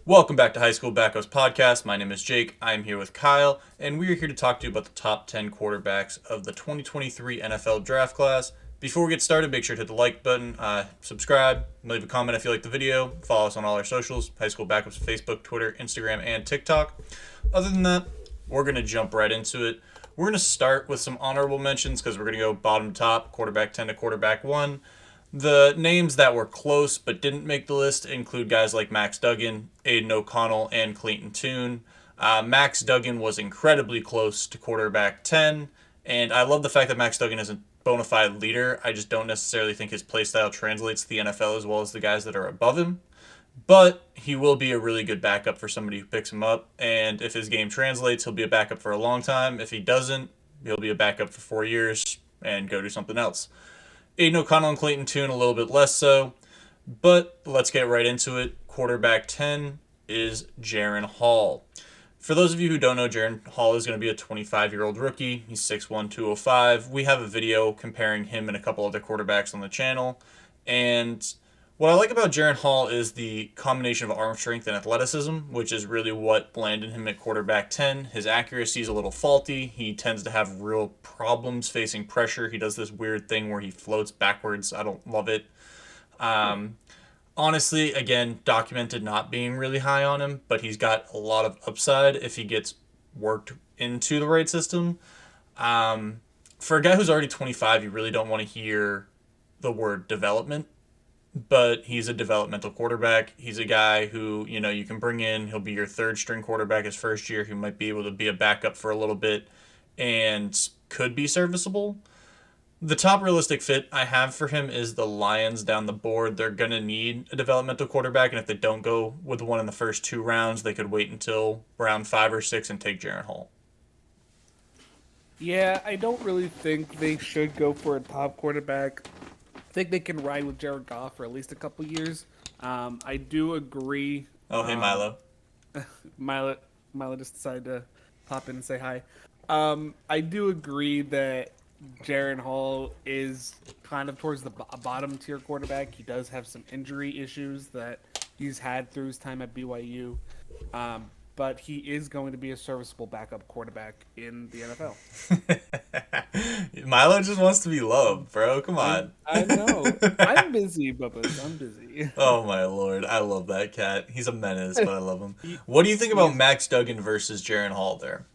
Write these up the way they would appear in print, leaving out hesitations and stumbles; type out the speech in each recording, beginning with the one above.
Welcome back to High School Backhouse Podcast. My name is Jake. I am here with Kyle, and we are here to talk to you about the top 10 quarterbacks of the 2023 NFL Draft Class. Before we get started, make sure to hit the like button, subscribe, leave a comment if you like the video, follow us on all our socials, High School Backups, Facebook, Twitter, Instagram, and TikTok. Other than that, we're going to jump right into it. We're going to start with some honorable mentions because we're going to go bottom to top, quarterback 10 to quarterback 1. The names that were close but didn't make the list include guys like Max Duggan, Aiden O'Connell, and Clayton Tune. Max Duggan was incredibly close to quarterback 10, and I love the fact that Max Duggan is a bona fide leader. I just don't necessarily think his play style translates to the NFL as well as the guys that are above him. But he will be a really good backup for somebody who picks him up, and if his game translates, he'll be a backup for a long time. If he doesn't, he'll be a backup for 4 years and go do something else. Aiden O'Connell and Clayton Tune a little bit less so, but let's get right into it. Quarterback 10 is Jaren Hall. For those of you who don't know, Jaren Hall is going to be a 25-year-old rookie. He's 6'1", 205. We have a video comparing him and a couple other quarterbacks on the channel, and what I like about Jaren Hall is the combination of arm strength and athleticism, which is really what landed him at quarterback 10. His accuracy is a little faulty. He tends to have real problems facing pressure. He does this weird thing where he floats backwards. I don't love it. Honestly, again, documented not being really high on him, but he's got a lot of upside if he gets worked into the right system. For a guy who's already 25, you really don't want to hear the word development, but he's a developmental quarterback. He's a guy who, you can bring in. He'll be your third string quarterback his first year. He might be able to be a backup for a little bit and could be serviceable. The top realistic fit I have for him is the Lions down the board. They're going to need a developmental quarterback, and if they don't go with one in the first 2 rounds, they could wait until round 5 or 6 and take Jaren Hall. Yeah, I don't really think they should go for a top quarterback. I think they can ride with Jared Goff for at least a couple years. I do agree. Oh, hey, Milo. Milo just decided to pop in and say hi. I do agree that Jaren Hall is kind of towards the bottom tier quarterback. He does have some injury issues that he's had through his time at BYU. But he is going to be a serviceable backup quarterback in the NFL. Milo just wants to be loved, bro. Come on. I know. I'm busy, Bubba's. I'm busy. Oh, my Lord. I love that cat. He's a menace, but I love him. What do you think about Max Duggan versus Jaren Hall there?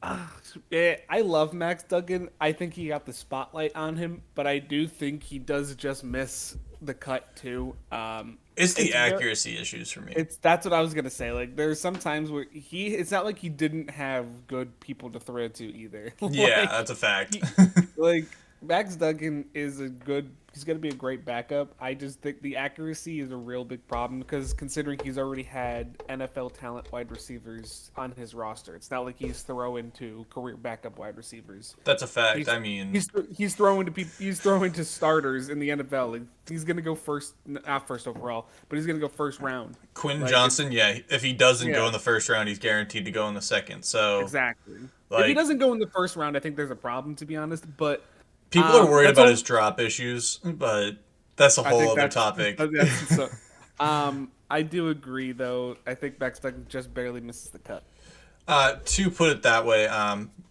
I love Max Duggan. I think he got the spotlight on him, but I do think he does just miss the cut, too. It's the accuracy issues for me. That's what I was gonna say. Like there's some times where it's not like he didn't have good people to throw to either. Yeah, that's a fact. Like Max Duggan is he's gonna be a great backup. I just think the accuracy is a real big problem because considering he's already had NFL talent wide receivers on his roster, it's not like he's throwing to career backup wide receivers. That's a fact. He's throwing to people. He's throwing to starters in the NFL. Like, he's gonna go not first overall, but he's gonna go first round. Quentin Johnson, if he doesn't go in the first round, he's guaranteed to go in the second. So exactly. If he doesn't go in the first round, I think there's a problem, to be honest. But people are worried about his drop issues, but that's a whole other topic. I do agree, though. I think Max Duggan just barely misses the cut. To put it that way,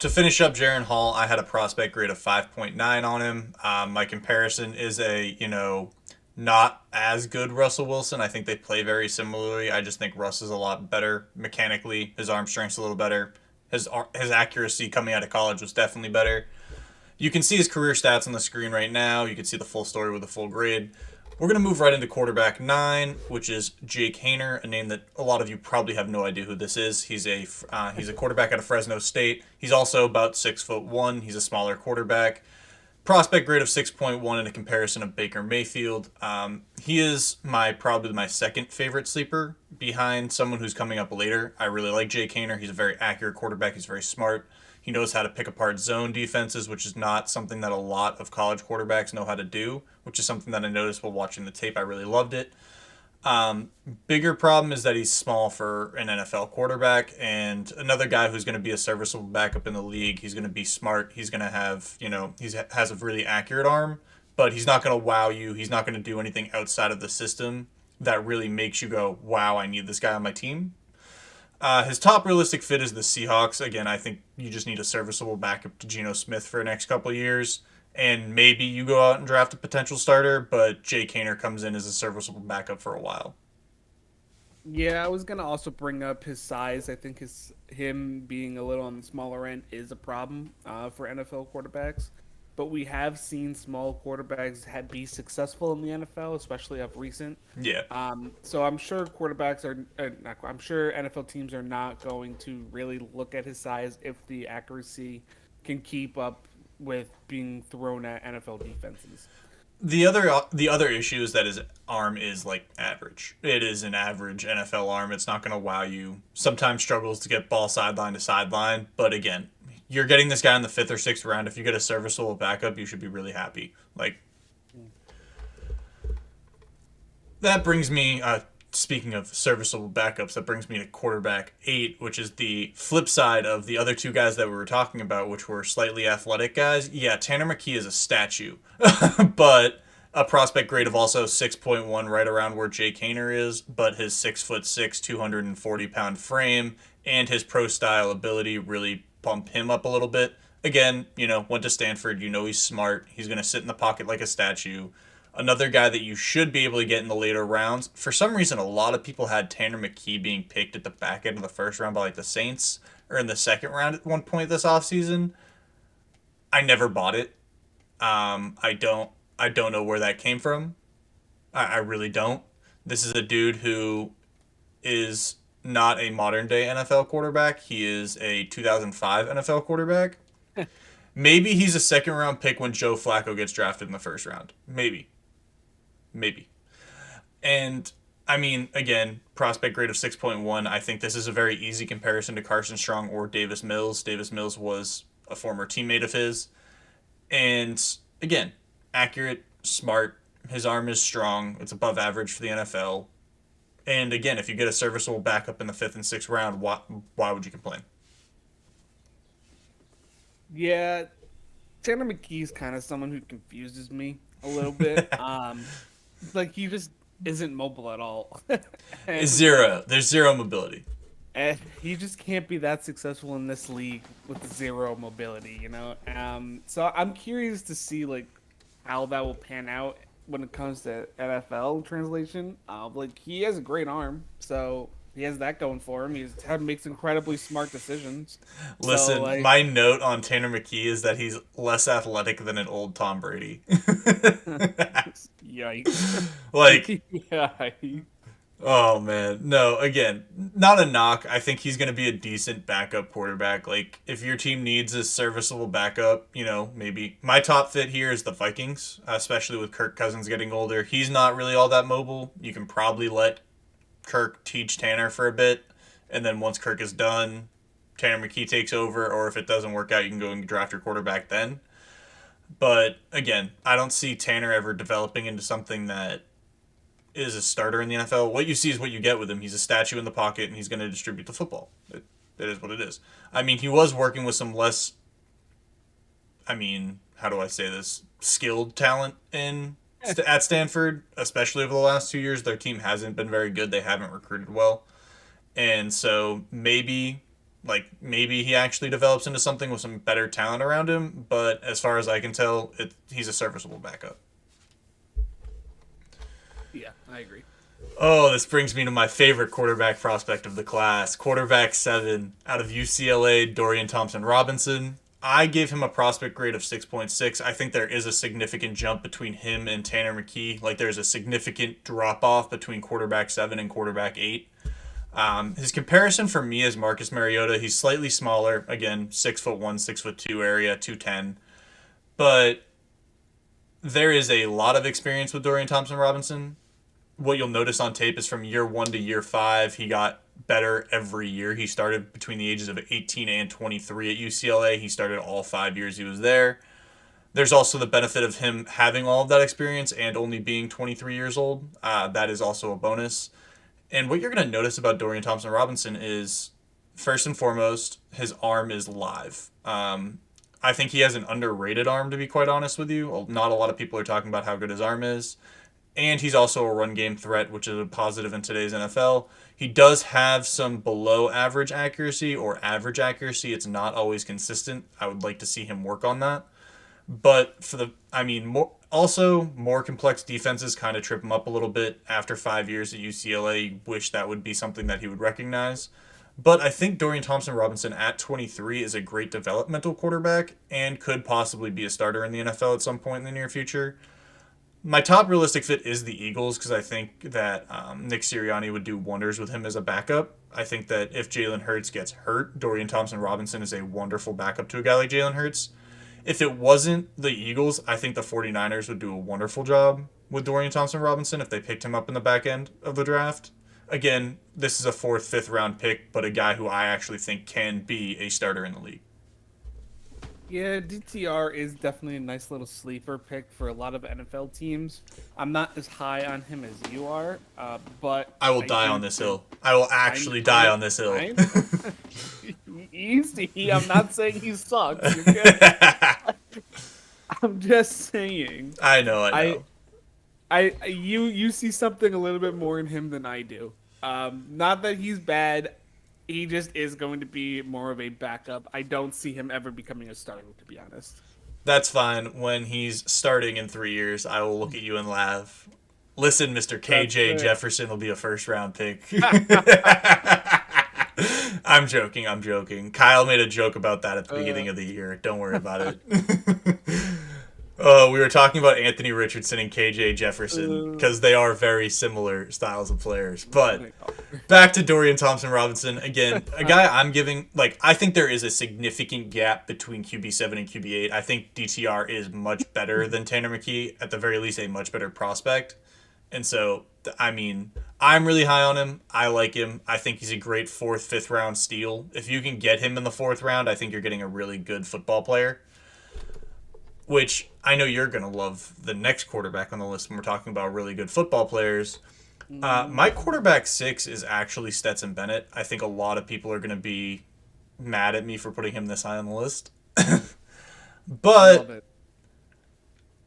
to finish up Jaren Hall, I had a prospect grade of 5.9 on him. My comparison is not as good Russell Wilson. I think they play very similarly. I just think Russ is a lot better mechanically. His arm strength's a little better. His accuracy coming out of college was definitely better. You can see his career stats on the screen right now. You can see the full story with the full grade. We're going to move right into quarterback 9, which is Jake Haener, a name that a lot of you probably have no idea who this is. He's a quarterback out of Fresno State. He's also about 6'1". He's a smaller quarterback. Prospect grade of 6.1 in a comparison of Baker Mayfield. He is probably my second favorite sleeper behind someone who's coming up later. I really like Jake Haener. He's a very accurate quarterback. He's very smart. He knows how to pick apart zone defenses, which is not something that a lot of college quarterbacks know how to do, which is something that I noticed while watching the tape. I really loved it. Bigger problem is that he's small for an NFL quarterback, and another guy who's going to be a serviceable backup in the league. He's going to be smart. He's going to have, he has a really accurate arm, but he's not going to wow you. He's not going to do anything outside of the system. that really makes you go, wow, I need this guy on my team. His top realistic fit is the Seahawks. Again, I think you just need a serviceable backup to Geno Smith for the next couple of years. And maybe you go out and draft a potential starter, but Jake Haener comes in as a serviceable backup for a while. Yeah, I was gonna also bring up his size. I think him being a little on the smaller end is a problem for NFL quarterbacks. But we have seen small quarterbacks be successful in the NFL, especially of recent. Yeah. So I'm sure quarterbacks are. Not, I'm sure NFL teams are not going to really look at his size if the accuracy can keep up with being thrown at NFL defenses. The other issue is that his arm is like average. It is an average NFL arm. It's not going to wow you. Sometimes struggles to get ball sideline to sideline, but again, you're getting this guy in the 5th or 6th round. If you get a serviceable backup, you should be really happy. Like that brings me. Speaking of serviceable backups, that brings me to quarterback 8, which is the flip side of the other two guys that we were talking about, which were slightly athletic guys. Yeah, Tanner McKee is a statue, but a prospect grade of also 6.1, right around where Jake Haener is. But his 6'6", 240-pound frame and his pro style ability really bump him up a little bit. Again, went to Stanford. He's smart. He's going to sit in the pocket like a statue. Another guy that you should be able to get in the later rounds. For some reason, a lot of people had Tanner McKee being picked at the back end of the first round by like the Saints or in the second round at one point this offseason. I never bought it. I don't know where that came from. I really don't. This is a dude who is not a modern day NFL quarterback. He is a 2005 NFL quarterback. Maybe he's a second round pick when Joe Flacco gets drafted in the first round. Maybe. And I mean, again, prospect grade of 6.1. I think this is a very easy comparison to Carson Strong or Davis Mills. Davis Mills was a former teammate of his. And again, accurate, smart. His arm is strong. It's above average for the NFL. And again, if you get a serviceable backup in the 5th and 6th round, why would you complain? Yeah, Tanner McKee's kind of someone who confuses me a little bit. Like he just isn't mobile at all. and, Zero. There's zero mobility. and he just can't be that successful in this league with zero mobility. So I'm curious to see like how that will pan out when it comes to NFL translation. Like he has a great arm, so he has that going for him. Makes incredibly smart decisions. Listen, So like, my note on Tanner McKee is that he's less athletic than an old Tom Brady. yikes! Like, yeah, oh man. No, again, not a knock. I think he's going to be a decent backup quarterback. Like, if your team needs a serviceable backup, maybe. My top fit here is the Vikings, especially with Kirk Cousins getting older. He's not really all that mobile. You can probably let Kirk teach Tanner for a bit, and then once Kirk is done, Tanner McKee takes over, or if it doesn't work out, you can go and draft your quarterback then. But again, I don't see Tanner ever developing into something that is a starter in the NFL. What you see is what you get with him. He's a statue in the pocket, and he's going to distribute the football. It is what it is. I mean, he was working with some less, how do I say this, skilled talent at Stanford, especially over the last 2 years. Their team hasn't been very good. They haven't recruited well. And so maybe he actually develops into something with some better talent around him. But as far as I can tell, he's a serviceable backup. yeah, I agree. Oh, this brings me to my favorite quarterback prospect of the class. Quarterback 7 out of UCLA, Dorian Thompson-Robinson. I gave him a prospect grade of 6.6. I think there is a significant jump between him and Tanner McKee. Like, there's a significant drop-off between quarterback 7 and quarterback 8. His comparison for me is Marcus Mariota. He's slightly smaller. Again, 6'1", 6'2" area, 210. But there is a lot of experience with Dorian Thompson-Robinson. What you'll notice on tape is from year 1 to year 5, he got better every year. He started between the ages of 18 and 23 at UCLA. He started all 5 years he was there. There's also the benefit of him having all of that experience and only being 23 years old. That is also a bonus. And what you're going to notice about Dorian Thompson-Robinson is, first and foremost, his arm is live. I think he has an underrated arm, to be quite honest with you. Not a lot of people are talking about how good his arm is. and he's also a run game threat, which is a positive in today's NFL. He does have some below average accuracy or average accuracy. It's not always consistent. I would like to see him work on that. But more complex defenses kind of trip him up a little bit. After 5 years at UCLA, you wish that would be something that he would recognize. But I think Dorian Thompson Robinson at 23 is a great developmental quarterback and could possibly be a starter in the NFL at some point in the near future. My top realistic fit is the Eagles because I think that Nick Sirianni would do wonders with him as a backup. I think that if Jalen Hurts gets hurt, Dorian Thompson Robinson is a wonderful backup to a guy like Jalen Hurts. If it wasn't the Eagles, I think the 49ers would do a wonderful job with Dorian Thompson Robinson if they picked him up in the back end of the draft. Again, this is a fourth, fifth round pick, but a guy who I actually think can be a starter in the league. Yeah, DTR is definitely a nice little sleeper pick for a lot of NFL teams. I'm not as high on him as you are, but I will die on this hill. I will actually die on this hill. Easy. I'm not saying he sucks. You're good. I'm just saying. I know. You see something a little bit more in him than I do. Not that he's bad. He just is going to be more of a backup. I don't see him ever becoming a starter, to be honest. That's fine. When he's starting in 3 years, I will look at you and laugh. Listen, Mr. KJ Jefferson will be a first round pick. I'm joking. Kyle made a joke about that at the beginning of the year. Don't worry about it. We were talking about Anthony Richardson and KJ Jefferson because they are very similar styles of players. But back to Dorian Thompson Robinson. Again, a guy I'm giving, I think there is a significant gap between QB7 and QB8. I think DTR is much better than Tanner McKee, at the very least a much better prospect. And so, I'm really high on him. I like him. I think he's a great fourth, fifth round steal. If you can get him in the fourth round, I think you're getting a really good football player. Which I know you're going to love the next quarterback on the list when we're talking about really good football players. My quarterback 6 is actually Stetson Bennett. I think a lot of people are going to be mad at me for putting him this high on the list. But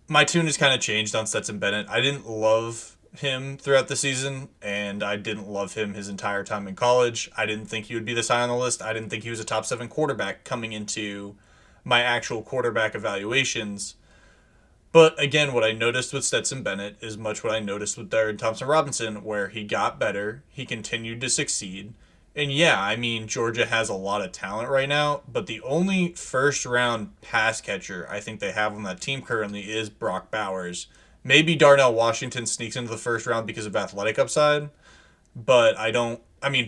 my tune has kind of changed on Stetson Bennett. I didn't love him throughout the season, and I didn't love him his entire time in college. I didn't think he would be this high on the list. I didn't think he was a top 7 quarterback coming into my actual quarterback evaluations. But again, what I noticed with Stetson Bennett is much what I noticed with Dorian Thompson Robinson, where he got better, he continued to succeed. And yeah, Georgia has a lot of talent right now, but the only first round pass catcher I think they have on that team currently is Brock Bowers. Maybe Darnell Washington sneaks into the first round because of athletic upside, but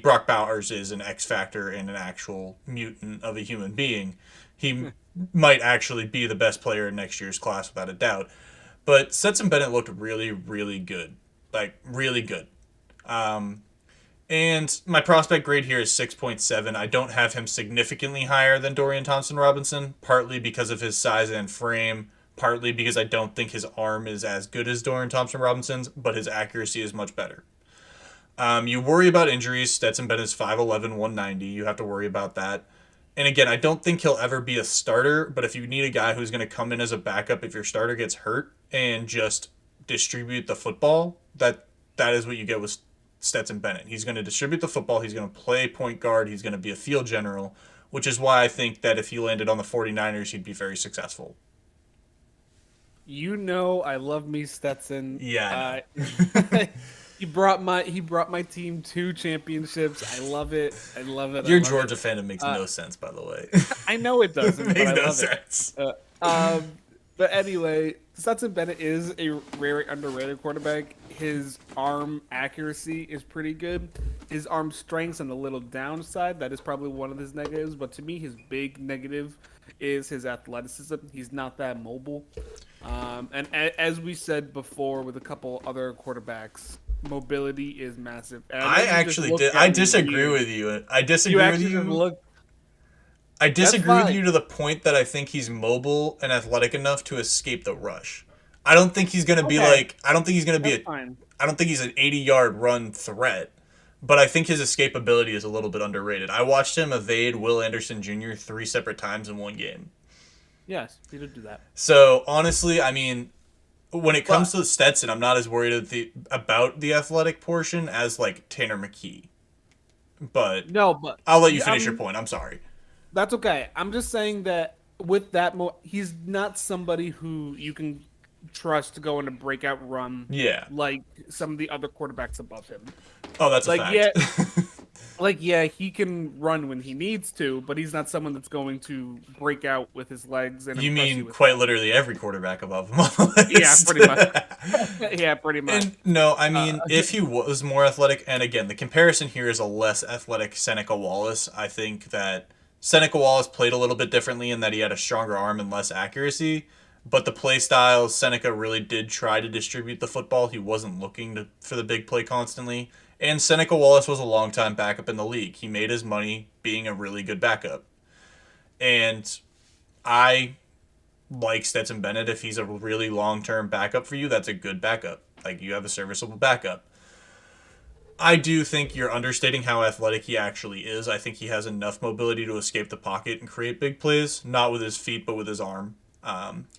Brock Bowers is an X factor and an actual mutant of a human being. He might actually be the best player in next year's class without a doubt. But Stetson Bennett looked really, really good. Really good. And my prospect grade here is 6.7. I don't have him significantly higher than Dorian Thompson Robinson, partly because of his size and frame, partly because I don't think his arm is as good as Dorian Thompson Robinson's, but his accuracy is much better. You worry about injuries. Stetson Bennett's 5'11", 190. You have to worry about that. And again, I don't think he'll ever be a starter, but if you need a guy who's going to come in as a backup if your starter gets hurt and just distribute the football, that is what you get with Stetson Bennett. He's going to distribute the football, he's going to play point guard, he's going to be a field general, which is why I think that if he landed on the 49ers, he'd be very successful. I love me Stetson. Yeah. He brought my team 2 championships. I love it. Your Georgia fandom makes no sense, by the way. I know it doesn't. It makes but I no love sense. But anyway, Stetson Bennett is a very underrated quarterback. His arm accuracy is pretty good. His arm strength's on the little downside. That is probably one of his negatives. But to me, his big negative is his athleticism. He's not that mobile. And as we said before with a couple other quarterbacks, mobility is massive. I disagree with you. I disagree with you. I disagree with you to the point that I think he's mobile and athletic enough to escape the rush. I don't think he's going to be I don't think he's an 80-yard run threat, but I think his escapability is a little bit underrated. I watched him evade Will Anderson Jr. 3 separate times in one game. Yes, he did do that. So honestly, when it comes to Stetson, I'm not as worried about the athletic portion as like Tanner McKee. But No, but I'll let you yeah, finish your point. I'm sorry. that's okay. I'm just saying that with that, he's not somebody who you can trust to go on a breakout run Yeah. like some of the other quarterbacks above him. Oh, that's a Like, fact. yeah, he can run when he needs to, but he's not someone that's going to break out with his legs and You impress mean you with quite that. literally every quarterback above him on the Yeah, list. pretty much. Yeah, pretty much. And no, I mean, if he was more athletic, and again, the comparison here is a less athletic Seneca Wallace. I think that Seneca Wallace played a little bit differently in that he had a stronger arm and less accuracy. But the play style, Seneca really did try to distribute the football. He wasn't looking for the big play constantly. And Seneca Wallace was a long-time backup in the league. He made his money being a really good backup. And I like Stetson Bennett. If he's a really long-term backup for you, that's a good backup. Like, you have a serviceable backup. I do think you're understating how athletic he actually is. I think he has enough mobility to escape the pocket and create big plays, not with his feet, but with his arm.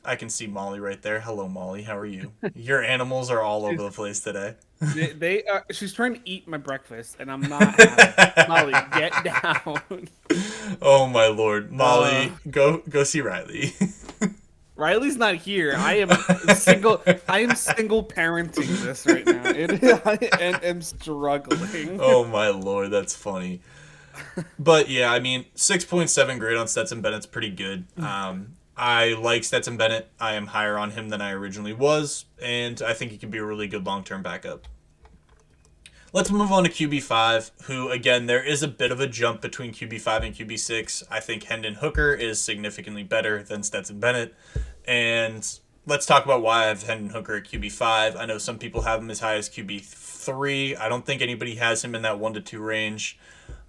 I can see Molly right there. Hello, Molly. How are you? Your animals are all over the place today. They are. She's trying to eat my breakfast, and I'm not having it. Molly, get down. Oh my lord, Uh, Molly, go see Riley. Riley's not here. I am single. I am single parenting this right now. I am struggling. Oh my lord, that's funny. But yeah, I mean, 6.7 grade on Stetson Bennett's pretty good. I like Stetson Bennett. I am higher on him than I originally was, and I think he can be a really good long-term backup. Let's move on to QB5, who, again, there is a bit of a jump between QB5 and QB6. I think Hendon Hooker is significantly better than Stetson Bennett. And let's talk about why I have Hendon Hooker at QB5. I know some people have him as high as QB3. I don't think anybody has him in that 1 to 2 range.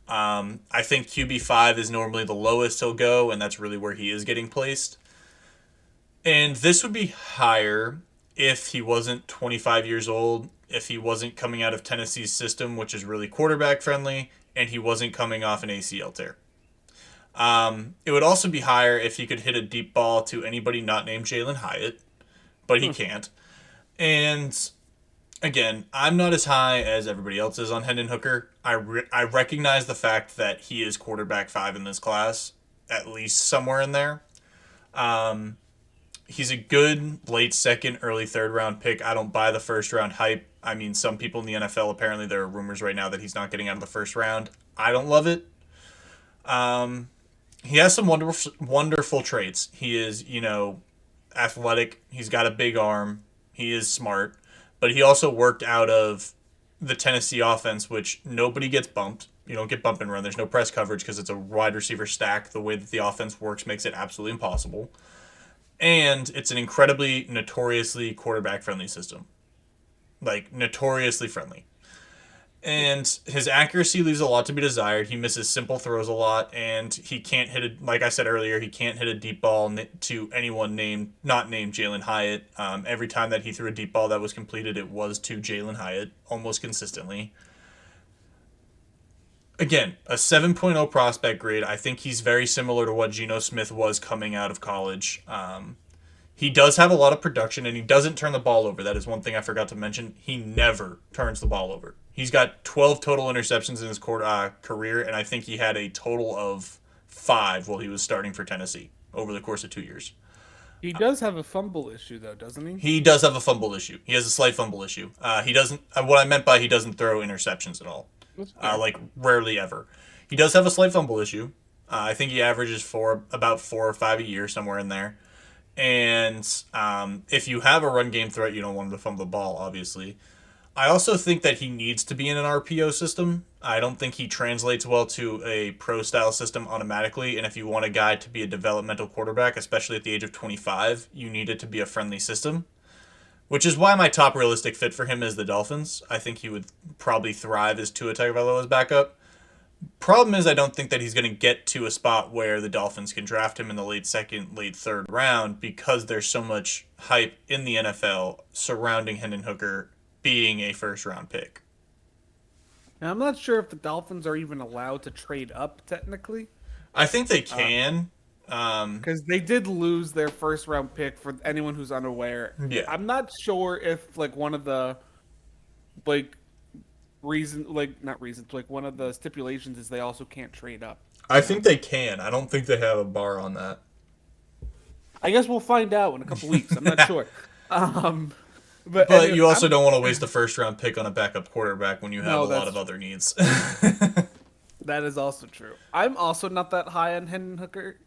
I think QB5 is normally the lowest he'll go, and that's really where he is getting placed. And this would be higher if he wasn't 25 years old, if he wasn't coming out of Tennessee's system, which is really quarterback friendly, and he wasn't coming off an ACL tear. It would also be higher if he could hit a deep ball to anybody not named Jalen Hyatt, but he can't. And again, I'm not as high as everybody else is on Hendon Hooker. I recognize the fact that he is quarterback 5 in this class, at least somewhere in there. He's a good late second, early third round pick. I don't buy the first round hype. I mean, some people in the NFL, apparently there are rumors right now that he's not getting out of the first round. I don't love it. He has some wonderful traits. He is, athletic. He's got a big arm. He is smart. But he also worked out of the Tennessee offense, which nobody gets bumped. You don't get bump and run. There's no press coverage because it's a wide receiver stack. The way that the offense works makes it absolutely impossible. And it's an incredibly, notoriously quarterback-friendly system. Like, notoriously friendly. And his accuracy leaves a lot to be desired. He misses simple throws a lot, and he can't hit a, like I said earlier, he can't hit a deep ball to anyone not named Jalen Hyatt. Every time that he threw a deep ball that was completed, it was to Jalen Hyatt, almost consistently. Again, a 7.0 prospect grade. I think he's very similar to what Geno Smith was coming out of college. He does have a lot of production, and he doesn't turn the ball over. That is one thing I forgot to mention. He never turns the ball over. He's got 12 total interceptions in his career, and I think he had a total of 5 while he was starting for Tennessee over the course of 2 years. He does have a fumble issue, though, doesn't he? He does have a fumble issue. He has a slight fumble issue. He doesn't. What I meant by he doesn't throw interceptions at all. Like rarely ever. He does have a slight fumble issue. I think he averages about 4 or 5 a year, somewhere in there. And if you have a run game threat, you don't want him to fumble the ball, obviously. I also think that he needs to be in an RPO system. I don't think he translates well to a pro-style system automatically, and if you want a guy to be a developmental quarterback, especially at the age of 25, you need it to be a friendly system, which is why my top realistic fit for him is the Dolphins. I think he would probably thrive as Tua Tagovailoa's backup. Problem is, I don't think that he's going to get to a spot where the Dolphins can draft him in the late second, late third round because there's so much hype in the NFL surrounding Hendon Hooker being a first round pick. Now, I'm not sure if the Dolphins are even allowed to trade up technically. I think they can. Because they did lose their first round pick, for anyone who's unaware. Yeah. I'm not sure if like one of the like not reasons, like one of the stipulations is they also can't trade up. I think they can. I don't think they have a bar on that. I guess we'll find out in a couple weeks. I'm not sure. Um, but But anyway, you also don't want to waste a first round pick on a backup quarterback when you have No, a lot that's of other needs. that is also true. I'm also not that high on Hendon Hooker,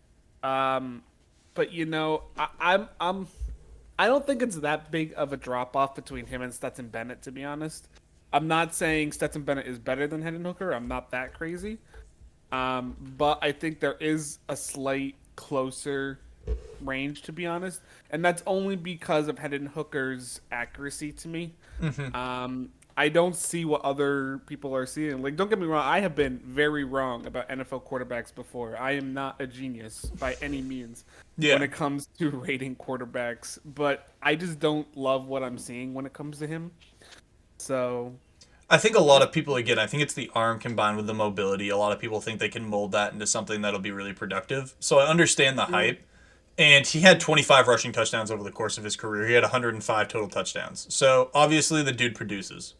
but I don't think it's that big of a drop off between him and Stetson Bennett. To be honest, I'm not saying Stetson Bennett is better than Hendon Hooker. I'm not that crazy, but I think there is a slight closer range, to be honest, and that's only because of Hendon Hooker's accuracy to me. I don't see what other people are seeing. Like, don't get me wrong, I have been very wrong about NFL quarterbacks before. I am not a genius by any means Yeah. when it comes to rating quarterbacks, but I just don't love what I'm seeing when it comes to him. So, I think a lot of people, again, I think it's the arm combined with the mobility. A lot of people think they can mold that into something that'll be really productive. So I understand the hype. And he had 25 rushing touchdowns over the course of his career. He had 105 total touchdowns. So obviously the dude produces,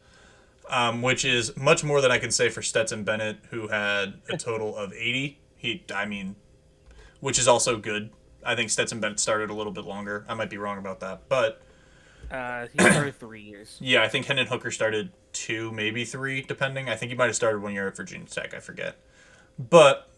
which is much more than I can say for Stetson Bennett, who had a total of 80. Which is also good. I think Stetson Bennett started a little bit longer. I might be wrong about that. But he started 3 years. yeah, I think Hendon Hooker started 2, maybe 3, depending. I think he might have started 1 year at Virginia Tech. I forget. But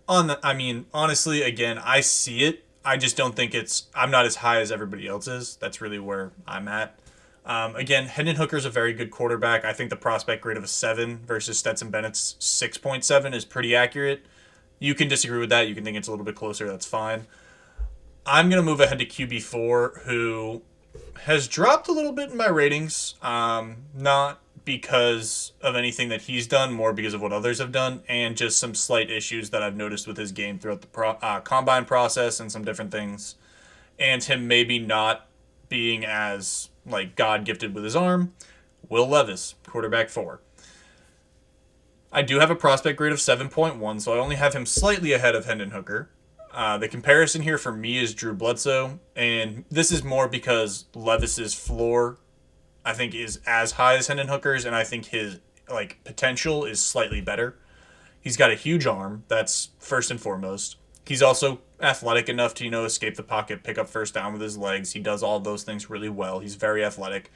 honestly, again, I see it. I just don't think I'm not as high as everybody else is. That's really where I'm at. Again, Hendon Hooker's a very good quarterback. I think the prospect grade of a 7 versus Stetson Bennett's 6.7 is pretty accurate. You can disagree with that. You can think it's a little bit closer. That's fine. I'm going to move ahead to QB4, who has dropped a little bit in my ratings. Not because of anything that he's done, more because of what others have done, and just some slight issues that I've noticed with his game throughout the combine process and some different things, and him maybe not being as like God gifted with his arm. Will Levis, quarterback 4. I do have a prospect grade of 7.1, so I only have him slightly ahead of Hendon Hooker. The comparison here for me is Drew Bledsoe, and this is more because Levis's floor, I think, is as high as Hendon Hooker's, and I think his potential is slightly better. He's got a huge arm. That's first and foremost. He's also athletic enough to escape the pocket, pick up first down with his legs. He does all of those things really well. He's very athletic,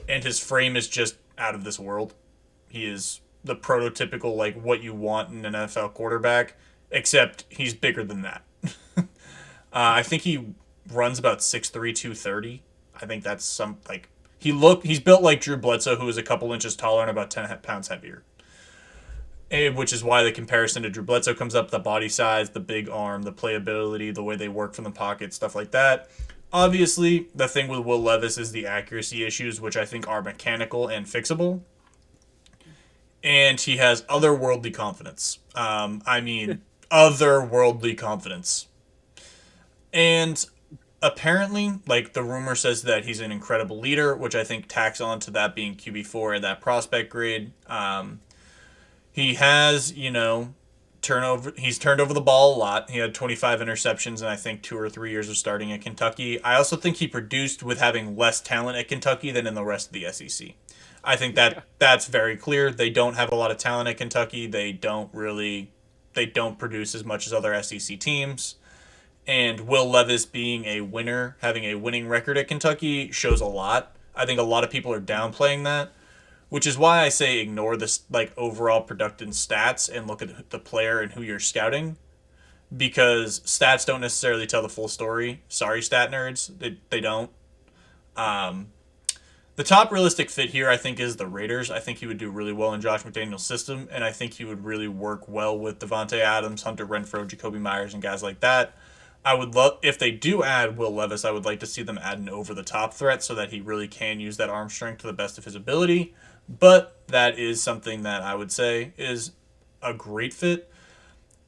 and his frame is just out of this world. He is the prototypical what you want in an NFL quarterback, except he's bigger than that. I think he runs about 6'3", 230. I think that's he's built like Drew Bledsoe, who is a couple inches taller and about 10 pounds heavier. Which is why the comparison to Drew Bledsoe comes up: the body size, the big arm, the playability, the way they work from the pocket, stuff like that. Obviously, the thing with Will Levis is the accuracy issues, which I think are mechanical and fixable. And he has otherworldly confidence. Otherworldly confidence. And apparently, the rumor says that he's an incredible leader, which I think tacks on to that being QB4 and that prospect grade. He has, turnover. He's turned over the ball a lot. He had 25 interceptions in, I think, 2 or 3 years of starting at Kentucky. I also think he produced with having less talent at Kentucky than in the rest of the SEC. I think that's very clear. They don't have a lot of talent at Kentucky. They don't produce as much as other SEC teams. And Will Levis being a winner, having a winning record at Kentucky, shows a lot. I think a lot of people are downplaying that, which is why I say ignore this overall productive stats and look at the player and who you're scouting, because stats don't necessarily tell the full story. Sorry, stat nerds, they don't. The top realistic fit here, I think, is the Raiders. I think he would do really well in Josh McDaniel's system, and I think he would really work well with Devontae Adams, Hunter Renfrow, Jacoby Myers, and guys like that. I would love, if they do add Will Levis, I would like to see them add an over-the-top threat so that he really can use that arm strength to the best of his ability. But that is something that I would say is a great fit.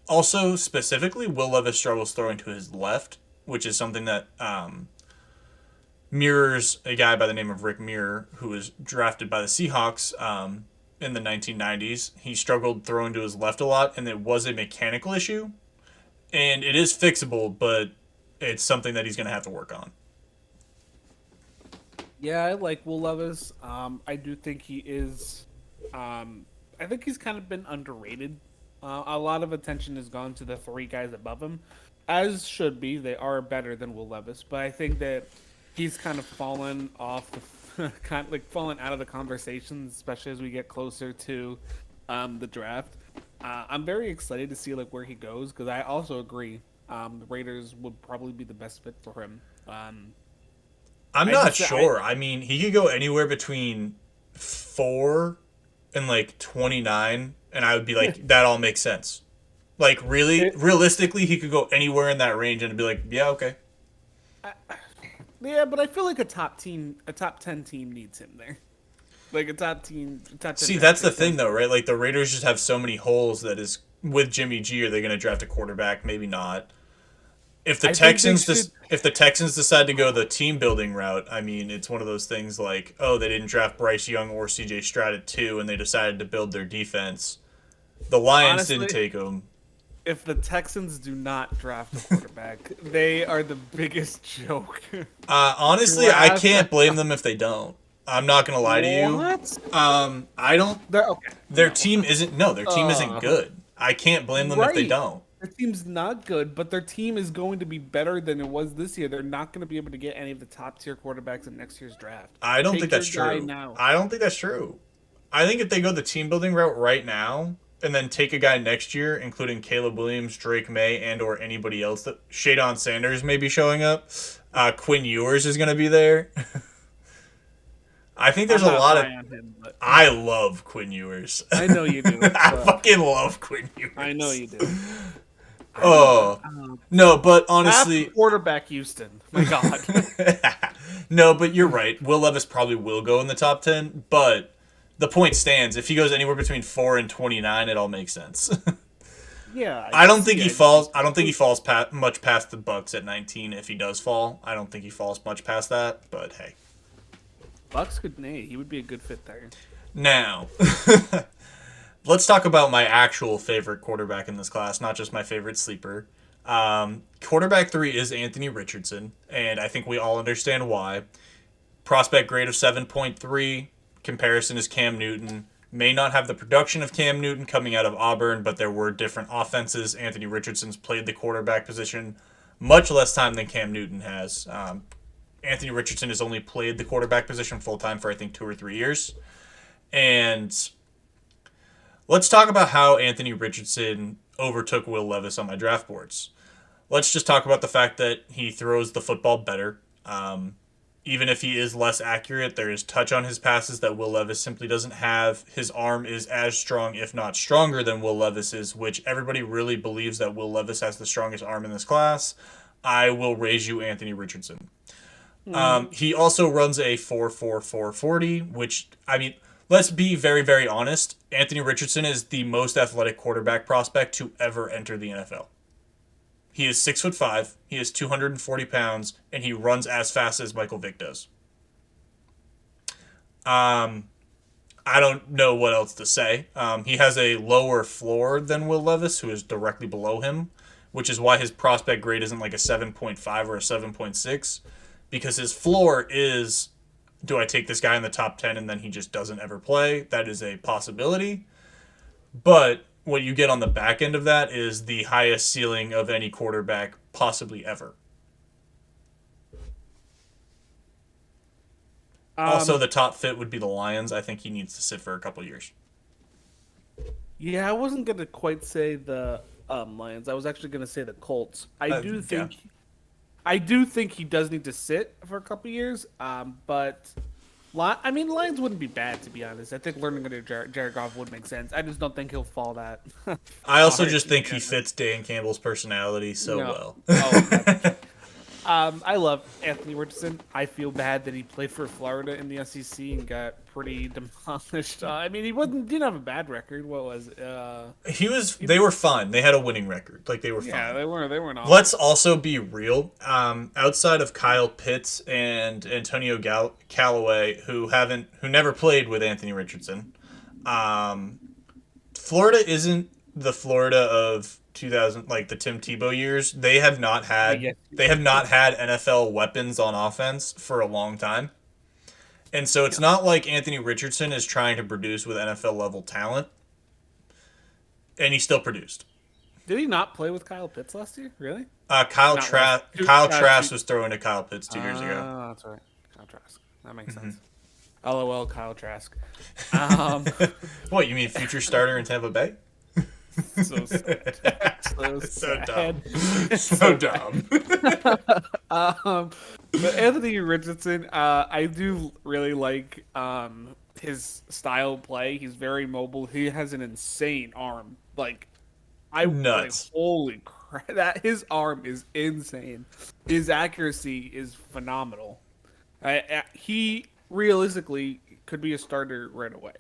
Also, specifically, Will Levis struggles throwing to his left, which is something that mirrors a guy by the name of Rick Mirror, who was drafted by the Seahawks in the 1990s. He struggled throwing to his left a lot, and it was a mechanical issue. and it is fixable, but it's something that he's going to have to work on. Yeah, I like Will Levis. I do think he is. I think he's kind of been underrated. A lot of attention has gone to the three guys above him, as should be. They are better than Will Levis, but I think that he's kind of fallen off the kind of like fallen out of the conversations, especially as we get closer to the draft. I'm very excited to see like where he goes because I also agree. The Raiders would probably be the best fit for him. I'm I not just sure. I mean, he could go anywhere between 4 and like 29, and I would be like, that all makes sense. Like, really, realistically, he could go anywhere in that range and be like, yeah, okay. Yeah, but I feel like a top 10 team needs him there. Like a top 10 See, draft that's the pick thing, does. though, right? Like, the Raiders just have so many holes that is with Jimmy G. Are they going to draft a quarterback? Maybe not. I think they should. If the Texans decide to go the team building route, I mean, it's one of those things like, oh, they didn't draft Bryce Young or C.J. Stroud at 2, and they decided to build their defense. The Lions didn't Honestly, take him. if the Texans do not draft a quarterback, they are the biggest joke. Honestly, I Draft can't blame them if they don't. I'm not gonna lie to you. what? I don't. They're okay. Their No. team isn't. No, their team isn't good. I can't blame them if they Right. don't. Their team's not good, but their team is going to be better than it was this year. They're not going to be able to get any of the top tier quarterbacks in next year's draft. I don't Take think that's your guy true. now. I don't think that's true. I think if they go the team building route right now and then take a guy next year, including Caleb Williams, Drake May, and or anybody else that Shadon Sanders may be showing up, Quinn Ewers is going to be there. I think there's I'm a not lot high of. on him, but I love Quinn Ewers. I know you do. I But fucking love Quinn Ewers. I know you do. Oh no, but Half honestly, quarterback Houston. My God. no, but you're right. Will Levis probably will go in the top 10, but the point stands. If he goes anywhere between 4 and 29, it all makes sense. Yeah. I don't think he yeah, falls. I don't think he falls much past the Bucks at 19. If he does fall, I don't think he falls much past that. But hey, Bucks could nay. He would be a good fit there. now let's talk about my actual favorite quarterback in this class, not just my favorite sleeper. Quarterback 3 is Anthony Richardson, and I think we all understand why. Prospect grade of 7.3. Comparison is Cam Newton. May not have the production of Cam Newton coming out of Auburn, but there were different offenses. Anthony Richardson's played the quarterback position much less time than Cam Newton has. Anthony Richardson has only played the quarterback position full time for I think 2 or 3 years. And let's talk about how Anthony Richardson overtook Will Levis on my draft boards. Let's just talk about the fact that he throws the football better. Even if he is less accurate, there is touch on his passes that Will Levis simply doesn't have. His arm is as strong, if not stronger, than Will Levis's, which everybody really believes that Will Levis has the strongest arm in this class. I will raise you Anthony Richardson. He also runs a 4.4440, which, I mean, let's be very, very honest. Anthony Richardson is the most athletic quarterback prospect to ever enter the NFL. He is 6'5", he is 240 pounds, and he runs as fast as Michael Vick does. I don't know what else to say. He has a lower floor than Will Levis, who is directly below him, which is why his prospect grade isn't like a 7.5 or a 7.6, because his floor is, do I take this guy in the top 10 and then he just doesn't ever play? That is a possibility. But what you get on the back end of that is the highest ceiling of any quarterback possibly ever. Also, the top fit would be the Lions. I think he needs to sit for a couple years. Yeah, I wasn't gonna quite say the Lions. I was actually gonna say the Colts. Yeah. I do think he does need to sit for a couple years. But I mean, Lions wouldn't be bad to be honest. I think learning under Jared Goff would make sense. I just don't think he'll fall that. I also hard, just think to be he honest. fits Dan Campbell's personality so No. well. Oh, I love Anthony Richardson. I feel bad that he played for Florida in the SEC and got pretty demolished. I mean, didn't have a bad record. What was it? They were fun. They had a winning record. Like, they were fun. Yeah, they weren't awful. Let's also be real. Outside of Kyle Pitts and Antonio Callaway, who never played with Anthony Richardson, Florida isn't the Florida of 2000, like the Tim Tebow years, they have not had Yes. NFL weapons on offense for a long time. And so it's not like Anthony Richardson is trying to produce with NFL level talent, and he still produced. Did he not play with Kyle Pitts last year? Really? Kyle Not last- two- Kyle uh, Trask two- was throwing to Kyle Pitts 2 years ago. That's right. Kyle Trask. That makes sense. LOL, Kyle Trask. Um, What, you mean future starter in Tampa Bay? so sad. So So sad. dumb. So dumb. But Anthony Richardson, I do really like his style of play. He's very mobile. He has an insane arm. Nuts. Holy crap! That his arm is insane. His accuracy is phenomenal. He realistically could be a starter right away.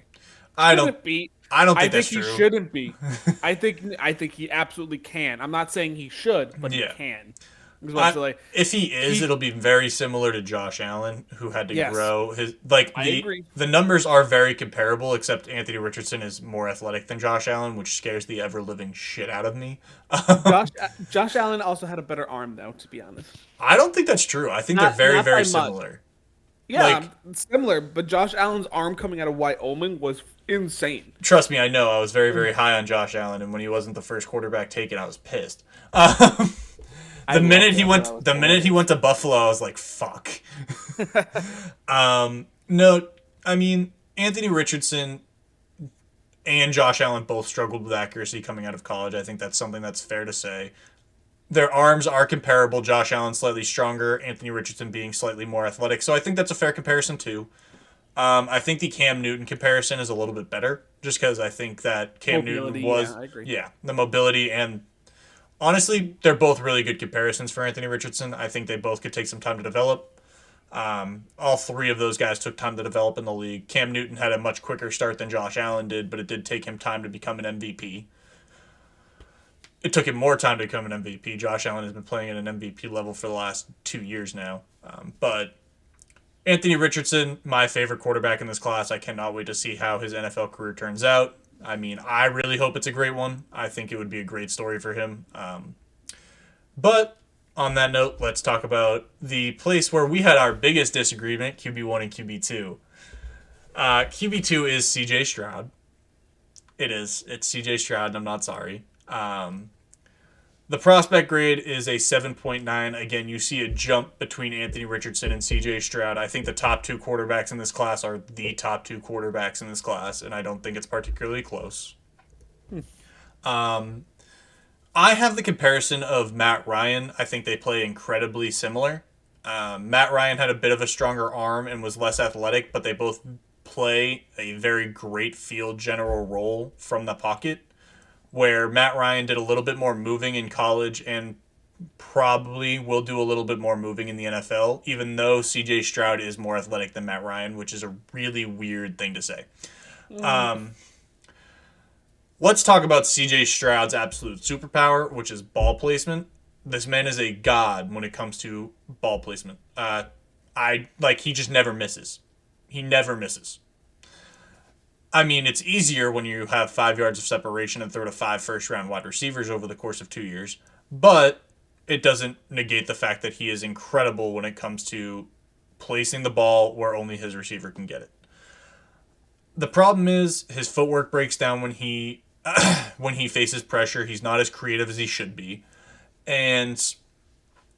I don't Shouldn't be. I don't think I think that's he true. shouldn't be. I think he absolutely can. I'm not saying he should, but Yeah. he can. Is what I'm saying. If he is, it'll be very similar to Josh Allen, who had to Yes. grow his I agree. the numbers are very comparable, except Anthony Richardson is more athletic than Josh Allen, which scares the ever living shit out of me. Josh Allen also had a better arm, though. To be honest. I don't think that's true. I think Not- they're very not by very much. similar. Yeah, Like- similar. But Josh Allen's arm coming out of Wyoming was insane. Trust me, I know. I was very very high on Josh Allen, and when he wasn't the first quarterback taken, I was pissed. The minute he went to Buffalo, I was like, "Fuck." No, I mean Anthony Richardson and Josh Allen both struggled with accuracy coming out of college. I think that's something that's fair to say. Their arms are comparable. Josh Allen slightly stronger, Anthony Richardson being slightly more athletic. So I think that's a fair comparison too. I think the Cam Newton comparison is a little bit better, just because I think that Cam Mobility, Newton was, yeah, I agree. the mobility, and honestly, they're both really good comparisons for Anthony Richardson. I think they both could take some time to develop. All three of those guys took time to develop in the league. Cam Newton had a much quicker start than Josh Allen did, but it did take him time to become an MVP. It took him more time to become an MVP. Josh Allen has been playing at an MVP level for the last 2 years now. But Anthony Richardson, my favorite quarterback in this class. I cannot wait to see how his NFL career turns out. I mean, I really hope it's a great one. I think it would be a great story for him. But on that note, let's talk about the place where we had our biggest disagreement, QB1 and QB2. QB2 is CJ Stroud. It is. It's CJ Stroud, and I'm not sorry. The prospect grade is a 7.9. Again, you see a jump between Anthony Richardson and CJ Stroud. I think the top two quarterbacks in this class are the top two quarterbacks in this class, and I don't think it's particularly close. I have the comparison of Matt Ryan. I think they play incredibly similar. Matt Ryan had a bit of a stronger arm and was less athletic, but they both play a very great field general role from the pocket, where Matt Ryan did a little bit more moving in college and probably will do a little bit more moving in the NFL, even though CJ Stroud is more athletic than Matt Ryan, which is a really weird thing to say. Let's talk about CJ Stroud's absolute superpower, which is ball placement. This man is a god when it comes to ball placement. He just never misses. He never misses. I mean, it's easier when you have 5 yards of separation and throw to 5 first-round wide receivers over the course of 2 years, but it doesn't negate the fact that he is incredible when it comes to placing the ball where only his receiver can get it. The problem is his footwork breaks down when he faces pressure. He's not as creative as he should be. And,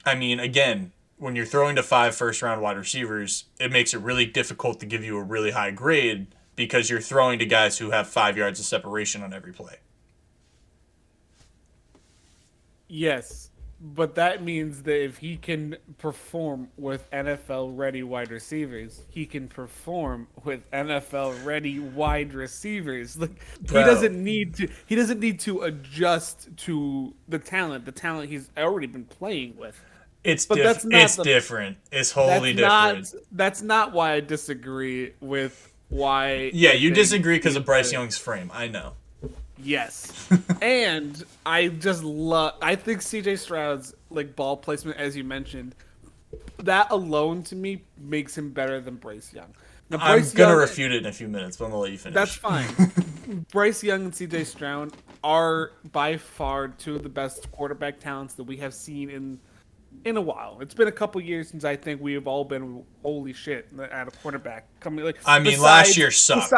I mean, again, when you're throwing to 5 first-round wide receivers, it makes it really difficult to give you a really high grade because you're throwing to guys who have 5 yards of separation on every play. Yes, but that means that if he can perform with NFL-ready wide receivers, he can perform with NFL-ready wide receivers. Like Bro. He doesn't need to adjust to the talent he's already been playing with. It's But that's not it's the- different. It's wholly different. That's not why I disagree with why. Yeah, I you think disagree because of he's Bryce better. Young's frame. I know. Yes. And I think CJ Stroud's ball placement, as you mentioned, that alone to me makes him better than Bryce Young. Now, I'm Bryce going to Young- refute it in a few minutes, but I'm going to let you finish. That's fine. Bryce Young and C.J. Stroud are by far two of the best quarterback talents that we have seen in a while. It's been a couple years since I think we have all been holy shit at a quarterback coming. Like, I mean, last year sucked.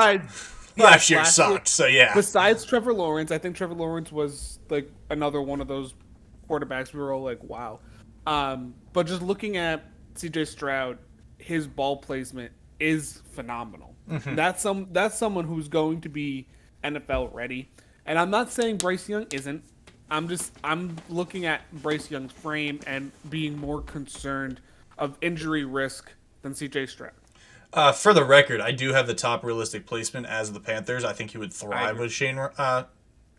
Last year sucked. So yeah. Besides Trevor Lawrence, I think Trevor Lawrence was like another one of those quarterbacks we were all like, wow. But just looking at C.J. Stroud, his ball placement is phenomenal. Mm-hmm. That's someone who's going to be NFL ready. And I'm not saying Bryce Young isn't. I'm looking at Bryce Young's frame and being more concerned of injury risk than C.J. Stroud. For the record, I do have the top realistic placement as the Panthers. I think he would thrive with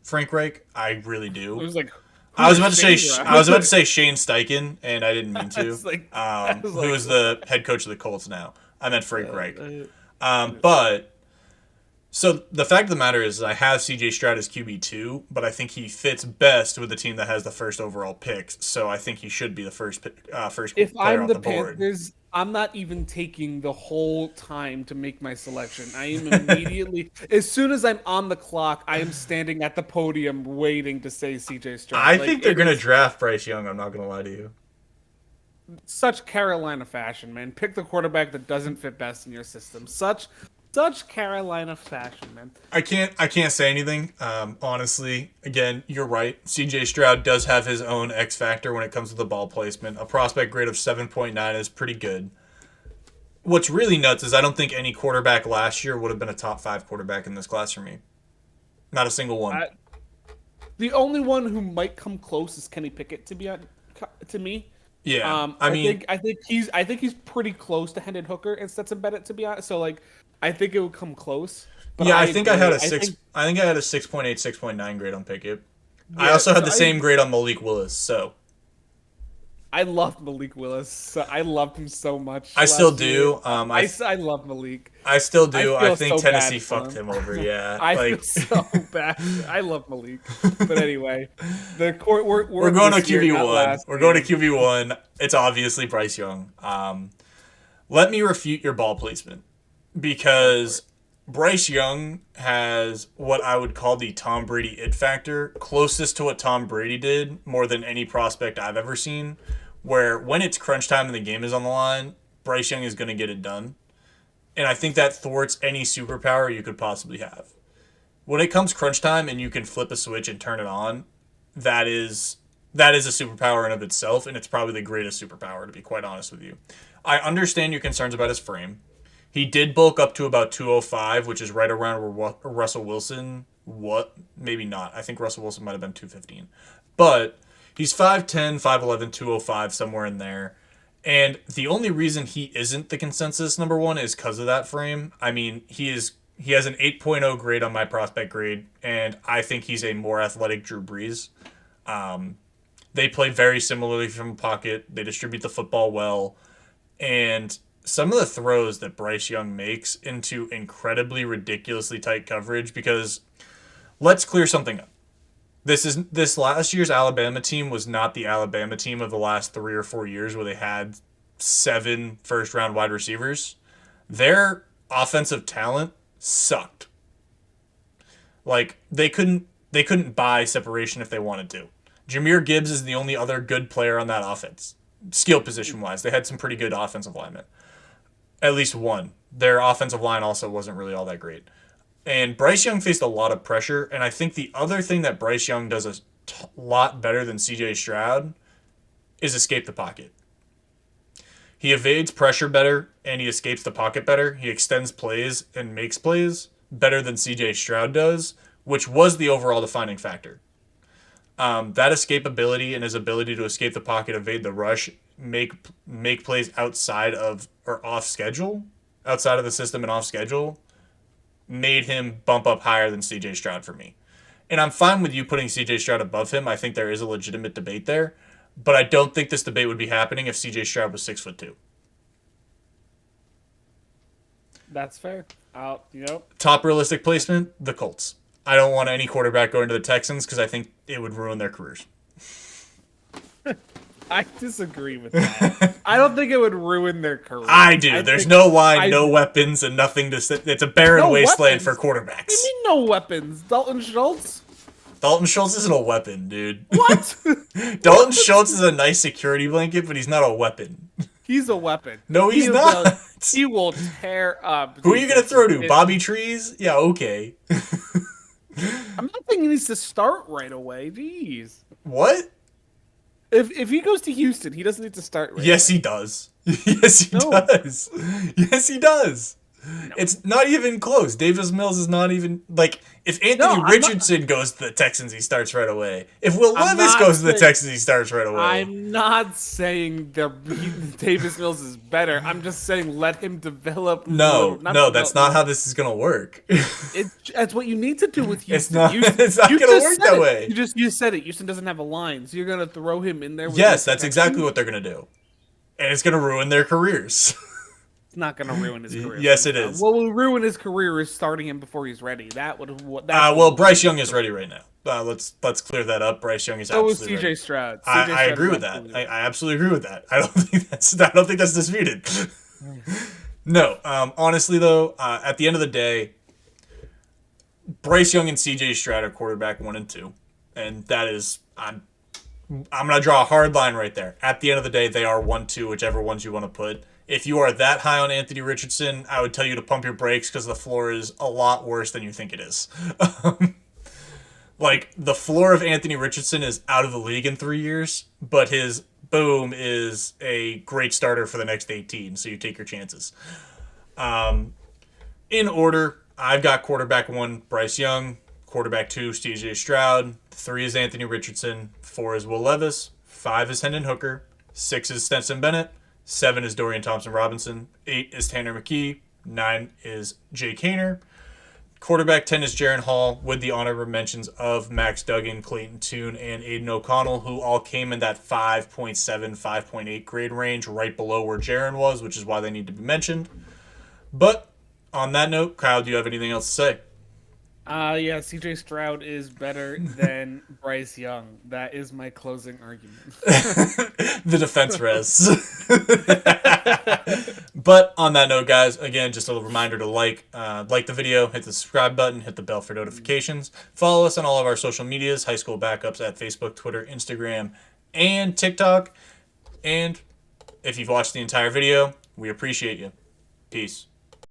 Frank Reich. I really do. It was like, I was about to say Shane Steichen, and I didn't mean to. Who is the head coach of the Colts now? I meant Frank Reich. But so the fact of the matter is, I have C.J. Stroud as QB2, but I think he fits best with the team that has the first overall picks. So I think he should be the first if player I'm off the the board. Panthers, I'm not even taking the whole time to make my selection. I am immediately, as soon as I'm on the clock, I am standing at the podium waiting to say C.J. Stroud. I think they're going to draft Bryce Young. I'm not going to lie to you. Such Carolina fashion, man. Pick the quarterback that doesn't fit best in your system. Such Carolina fashion, man. I can't say anything. Honestly, again, you're right. C.J. Stroud does have his own X factor when it comes to the ball placement. A prospect grade of 7.9 is pretty good. What's really nuts is I don't think any quarterback last year would have been a top 5 quarterback in this class for me. Not a single one. The only one who might come close is Kenny Pickett to me. Yeah, I think he's pretty close to Hendon Hooker and Stetson Bennett, to be honest. So like, I think it would come close. But yeah, I think I had a 6.8, 6.9 grade on Pickett. Yeah, I also had the same grade on Malik Willis. So I loved Malik Willis. I loved him so much. I still do. I love Malik. I still do. I think so Tennessee fucked him over. Yeah, feel so bad. I love Malik. But anyway, we're going to QB1. We're going to QB1. It's obviously Bryce Young. Let me refute your ball placement, because Bryce Young has what I would call the Tom Brady it factor, closest to what Tom Brady did more than any prospect I've ever seen, where when it's crunch time and the game is on the line, Bryce Young is going to get it done. And I think that thwarts any superpower you could possibly have. When it comes crunch time and you can flip a switch and turn it on, that is a superpower in of itself, and it's probably the greatest superpower, to be quite honest with you. I understand your concerns about his frame. He did bulk up to about 205, which is right around where Russell Wilson, maybe not. I think Russell Wilson might have been 215. But he's 5'10", 5'11", 205, somewhere in there. And the only reason he isn't the consensus number one is because of that frame. I mean, he has an 8.0 grade on my prospect grade, and I think he's a more athletic Drew Brees. They play very similarly from a pocket. They distribute the football well. And some of the throws that Bryce Young makes into incredibly ridiculously tight coverage, because let's clear something up. This last year's Alabama team was not the Alabama team of the last 3 or 4 years where they had 7 first-round wide receivers. Their offensive talent sucked. Like, they couldn't buy separation if they wanted to. Jahmyr Gibbs is the only other good player on that offense, skill position-wise. They had some pretty good offensive linemen. At least one. Their offensive line also wasn't really all that great. And Bryce Young faced a lot of pressure, and I think the other thing that Bryce Young does a lot better than C.J. Stroud is escape the pocket. He evades pressure better, and he escapes the pocket better. He extends plays and makes plays better than C.J. Stroud does, which was the overall defining factor. That escapability and his ability to escape the pocket, evade the rush, make plays outside of or off schedule, outside of the system and off schedule, made him bump up higher than C.J. Stroud for me. And I'm fine with you putting C.J. Stroud above him. I think there is a legitimate debate there, but I don't think this debate would be happening if C.J. Stroud was 6'2". That's fair. Top realistic placement, the Colts. I don't want any quarterback going to the Texans because I think it would ruin their careers. I disagree with that. I don't think it would ruin their career. I do. There's no line, no do. weapons, and nothing to say. It's a barren wasteland for quarterbacks. What do you mean no weapons? Dalton Schultz? Dalton Schultz isn't a weapon, dude. What? Dalton Schultz is a nice security blanket, but he's not a weapon. He's a weapon. No, he's not. He will tear up. Who are you gonna throw to? Bobby Trees? Yeah, okay. I'm not saying he needs to start right away. Jeez. What? If he goes to Houston, he doesn't need to start right Yes, away. he does. Yes, he does. Yes, he does. No. It's not even close. Davis Mills is not even like if Anthony Richardson goes to the Texans, he starts right away. If Will Levis goes to the Texans, he starts right away. I'm not saying Davis Mills is better. I'm just saying let him develop. No, that's not how this is gonna work. That's what you need to do with Houston. It's not gonna work that way. You said it. Houston doesn't have a line, so you're gonna throw him in there. Yes, that's exactly what they're gonna do, and it's gonna ruin their careers. It's not going to ruin his career. Yes, it is. What will ruin his career is starting him before he's ready. Well, Bryce Young is ready right now. Let's clear that up. Bryce Young is absolutely ready. CJ Stroud. I agree with that. I absolutely agree with that. I don't think that's disputed. No, honestly though, at the end of the day, Bryce Young and CJ Stroud are quarterback 1 and 2, and that is I'm gonna draw a hard line right there. At the end of the day, they are 1-2, whichever ones you want to put. If you are that high on Anthony Richardson, I would tell you to pump your brakes because the floor is a lot worse than you think it is. Like, the floor of Anthony Richardson is out of the league in 3 years, but his boom is a great starter for the next 18, so you take your chances. In order, I've got quarterback 1, Bryce Young, quarterback 2, CJ Stroud, 3 is Anthony Richardson, 4 is Will Levis, 5 is Hendon Hooker, 6 is Stetson Bennett, 7 is Dorian Thompson-Robinson, 8 is Tanner McKee, 9 is Jake Haener. Quarterback 10 is Jaren Hall, with the honorable mentions of Max Duggan, Clayton Tune, and Aiden O'Connell, who all came in that 5.7, 5.8 grade range, right below where Jaren was, which is why they need to be mentioned. But on that note, Kyle, do you have anything else to say? Yeah, CJ Stroud is better than Bryce Young. That is my closing argument. The defense res. But on that note, guys, again, just a little reminder to like the video, hit the subscribe button, hit the bell for notifications. Follow us on all of our social medias, High School Backups at Facebook, Twitter, Instagram, and TikTok. And if you've watched the entire video, we appreciate you. Peace.